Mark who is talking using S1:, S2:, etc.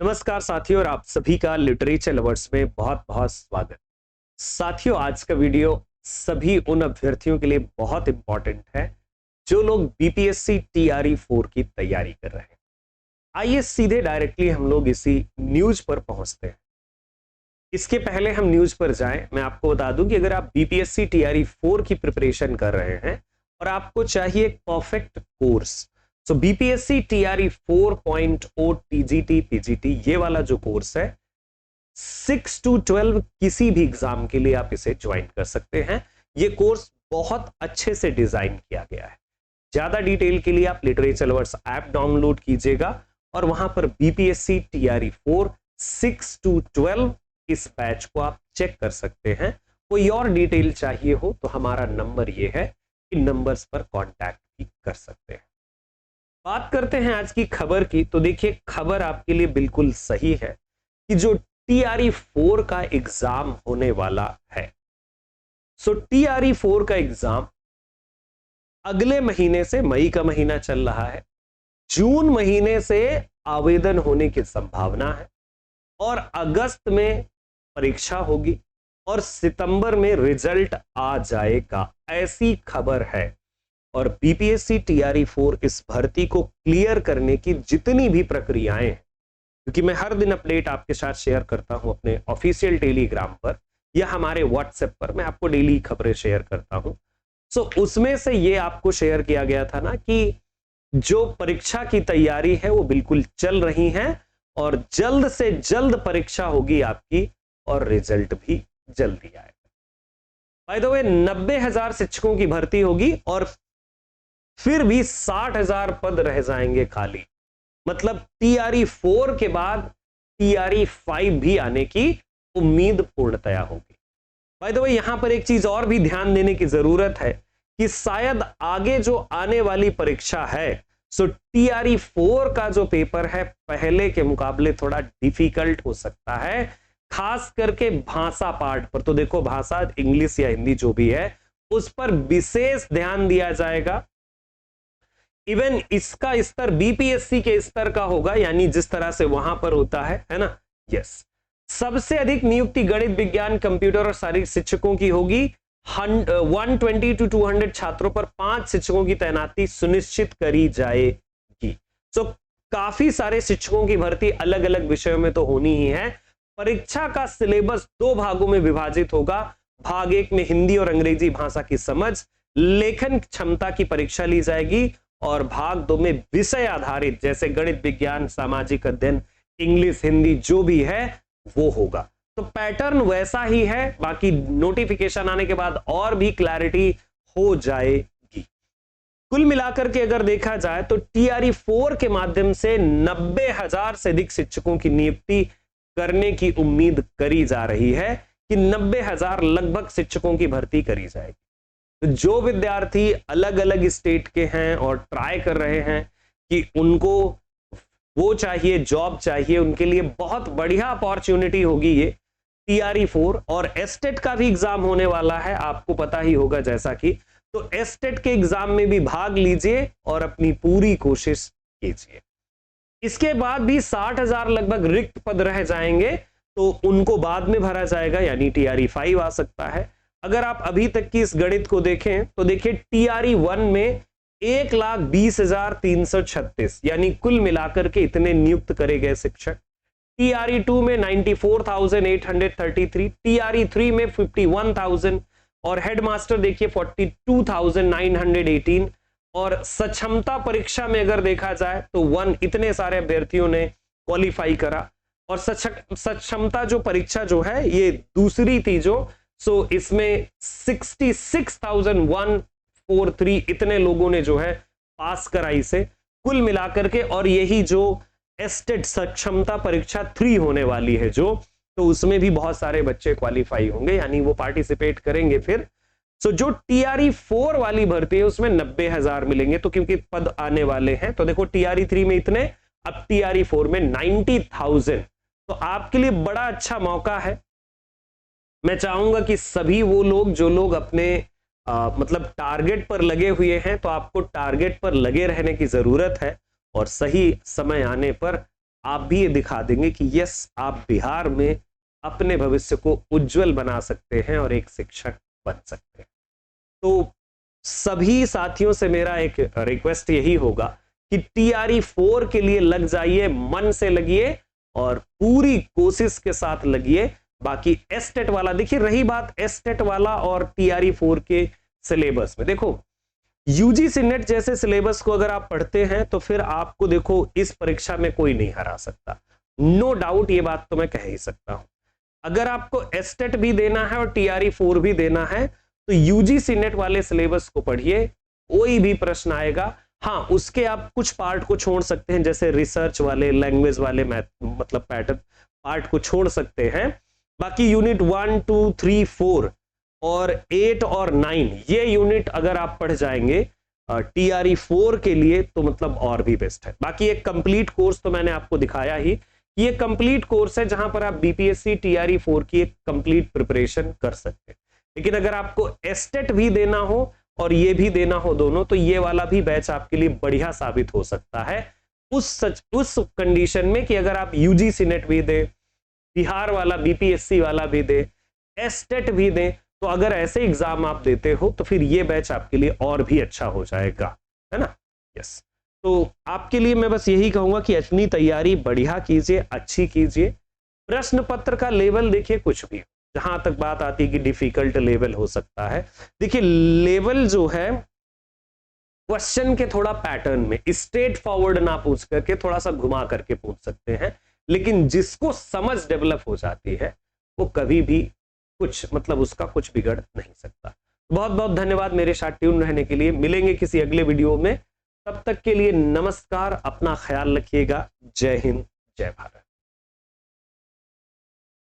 S1: नमस्कार साथियों, और आप सभी का लिटरेचर लवर्स में बहुत बहुत स्वागत। साथियों, आज का वीडियो सभी उन अभ्यर्थियों के लिए बहुत इंपॉर्टेंट है जो लोग बीपीएससी टीआरई 4 की तैयारी कर रहे हैं। आइए सीधे डायरेक्टली हम लोग इसी न्यूज पर पहुंचते हैं। इसके पहले हम न्यूज पर जाएं, मैं आपको बता दूं कि अगर आप बीपीएससी टीआरई 4 की प्रिपरेशन कर रहे हैं और आपको चाहिए एक परफेक्ट कोर्स, तो बीपीएससी टीआरई 4.0 टीजीटी पीजीटी ये वाला जो कोर्स है 6 to 12 किसी भी एग्जाम के लिए आप इसे ज्वाइन कर सकते हैं। ये कोर्स बहुत अच्छे से डिजाइन किया गया है। ज्यादा डिटेल के लिए आप लिटरेचर लवर्स ऐप डाउनलोड कीजिएगा और वहां पर बीपीएससी टीआरई 4 6 to 12 इस बैच को आप चेक कर सकते हैं। कोई और डिटेल चाहिए हो तो हमारा नंबर ये है, इन नंबर्स पर कांटेक्ट भी कर सकते हैं। बात करते हैं आज की खबर की, तो देखिए खबर आपके लिए बिल्कुल सही है कि जो टीआरई 4 का एग्जाम होने वाला है, सो टीआरई 4 का एग्जाम अगले महीने से, मई का महीना चल रहा है, जून महीने से आवेदन होने की संभावना है और अगस्त में परीक्षा होगी और सितंबर में रिजल्ट आ जाएगा, ऐसी खबर है। और बीपीएससी टीआरई 4 इस भर्ती को क्लियर करने की जितनी भी प्रक्रियाएं हैं, क्योंकि मैं हर दिन अपडेट आपके साथ शेयर करता हूं अपने ऑफिशियल टेलीग्राम पर या हमारे व्हाट्सएप पर, मैं आपको डेली खबरें शेयर करता हूं। सो उसमें से ये आपको शेयर किया गया था ना कि जो परीक्षा की तैयारी है वो बिल्कुल चल रही है और जल्द से जल्द परीक्षा होगी आपकी और रिजल्ट भी जल्दी आएगा। बाय द वे 90,000 शिक्षकों की भर्ती होगी और फिर भी 60,000 पद रह जाएंगे खाली। मतलब टीआरई 4 के बाद टीआरई 5 भी आने की उम्मीद पूर्णतया होगी। बाय द वे यहां पर एक चीज और भी ध्यान देने की जरूरत है कि शायद आगे जो आने वाली परीक्षा है, सो टीआरई 4 का जो पेपर है पहले के मुकाबले थोड़ा डिफिकल्ट हो सकता है, खास करके भाषा पार्ट पर। तो देखो, भाषा इंग्लिश या हिंदी जो भी है उस पर विशेष ध्यान दिया जाएगा। इवन इसका स्तर बीपीएससी के स्तर का होगा, यानी जिस तरह से वहां पर होता है ना। यस, सबसे अधिक नियुक्ति गणित, विज्ञान, कंप्यूटर और शारीरिक शिक्षकों की होगी। 120 to 200 छात्रों पर 5 शिक्षकों की तैनाती सुनिश्चित करी जाएगी। सो काफी सारे शिक्षकों की भर्ती अलग अलग विषयों में तो होनी ही है। परीक्षा का सिलेबस 2 भागों में विभाजित होगा। भाग 1 में हिंदी और अंग्रेजी भाषा की समझ, लेखन क्षमता की परीक्षा ली जाएगी और भाग 2 में विषय आधारित जैसे गणित, विज्ञान, सामाजिक अध्ययन, इंग्लिश, हिंदी जो भी है वो होगा। तो पैटर्न वैसा ही है, बाकी नोटिफिकेशन आने के बाद और भी क्लैरिटी हो जाएगी। कुल मिलाकर के अगर देखा जाए तो टीआरई 4 के माध्यम से 90,000 से अधिक शिक्षकों की नियुक्ति करने की उम्मीद करी जा रही है कि 90,000 लगभग शिक्षकों की भर्ती करी जाएगी। जो विद्यार्थी अलग अलग स्टेट के हैं और ट्राई कर रहे हैं कि उनको वो चाहिए, जॉब चाहिए, उनके लिए बहुत बढ़िया अपॉर्चुनिटी होगी ये टीआरई 4। और एस्टेट का भी एग्जाम होने वाला है, आपको पता ही होगा जैसा कि, तो एस्टेट के एग्जाम में भी भाग लीजिए और अपनी पूरी कोशिश कीजिए। इसके बाद भी 60,000 लगभग रिक्त पद रह जाएंगे, तो उनको बाद में भरा जाएगा, यानी टीआरई 5 आ सकता है। अगर आप अभी तक की इस गणित को देखें तो देखिए टीआरई 1 में 1,20,336, यानी कुल मिलाकर के इतने नियुक्त करे गए शिक्षक। टीआरई 2 में 94,833, टीआरई 3 में 51,000 और हेडमास्टर देखिए 42,918। और सक्षमता परीक्षा में अगर देखा जाए तो 1 इतने सारे अभ्यर्थियों ने क्वालिफाई करा और सक्षमता जो परीक्षा जो है ये दूसरी थी जो, सो इसमें 66,143 इतने लोगों ने जो है पास कराई से कुल मिलाकर के। और यही जो एस्टेट सक्षमता परीक्षा 3 होने वाली है जो, तो उसमें भी बहुत सारे बच्चे क्वालिफाई होंगे, यानी वो पार्टिसिपेट करेंगे फिर। सो जो टीआरई 4 वाली भर्ती है उसमें 90,000 मिलेंगे, तो क्योंकि पद आने वाले हैं, तो देखो टीआरई 3 में इतने, अब टीआरई 4 में 90,000। तो आपके लिए बड़ा अच्छा मौका है। मैं चाहूंगा कि सभी वो लोग जो लोग अपने मतलब टारगेट पर लगे हुए हैं, तो आपको टारगेट पर लगे रहने की जरूरत है और सही समय आने पर आप भी ये दिखा देंगे कि यस, आप बिहार में अपने भविष्य को उज्जवल बना सकते हैं और एक शिक्षक बन सकते हैं। तो सभी साथियों से मेरा एक रिक्वेस्ट यही होगा कि TRE 4 के लिए लग जाइए, मन से लगिए और पूरी कोशिश के साथ लगिए। बाकी एस्टेट वाला देखिए, रही बात एस्टेट वाला और TRE 4 के सिलेबस में, देखो यूजीसी नेट जैसे सिलेबस को अगर आप पढ़ते हैं तो फिर आपको देखो इस परीक्षा में कोई नहीं हरा सकता, नो डाउट, ये बात तो मैं कह ही सकता हूं। अगर आपको एस्टेट भी देना है और TRE 4 भी देना है तो यूजीसी नेट वाले सिलेबस को पढ़िए, कोई भी प्रश्न आएगा। हाँ, उसके आप कुछ पार्ट को छोड़ सकते हैं, जैसे रिसर्च वाले, लैंग्वेज वाले, मैथ मतलब पैटर्न पार्ट को छोड़ सकते हैं। बाकी यूनिट 1, 2, 3, 4 और 8 और 9 ये यूनिट अगर आप पढ़ जाएंगे TRE 4 के लिए तो मतलब और भी बेस्ट है। बाकी एक कंप्लीट कोर्स तो मैंने आपको दिखाया ही, ये कंप्लीट कोर्स है जहां पर आप BPSC TRE 4 की एक कंप्लीट प्रिपरेशन कर सकते हैं। लेकिन अगर आपको एस्टेट भी देना हो और ये भी देना हो दोनों, तो ये वाला भी बैच आपके लिए बढ़िया साबित हो सकता है उस कंडीशन में कि अगर आप UGC नेट भी दे, बिहार वाला BPSC वाला भी दे, एस्टेट भी दे, तो अगर ऐसे एग्जाम आप देते हो तो फिर ये बैच आपके लिए और भी अच्छा हो जाएगा, है ना। यस, तो आपके लिए मैं बस यही कहूंगा कि अपनी तैयारी बढ़िया कीजिए, अच्छी कीजिए। प्रश्न पत्र का लेवल देखिए कुछ भी, जहां तक बात आती है कि डिफिकल्ट लेवल हो सकता है, देखिए लेवल जो है क्वेश्चन के थोड़ा पैटर्न में स्ट्रेट फॉरवर्ड ना पूछ करके थोड़ा सा घुमा करके पूछ सकते हैं, लेकिन जिसको समझ डेवलप हो जाती है वो कभी भी कुछ मतलब उसका कुछ बिगड़ नहीं सकता। बहुत बहुत धन्यवाद मेरे साथ ट्यून रहने के लिए। मिलेंगे किसी अगले वीडियो में, तब तक के लिए नमस्कार, अपना ख्याल रखिएगा। जय हिंद, जय भारत।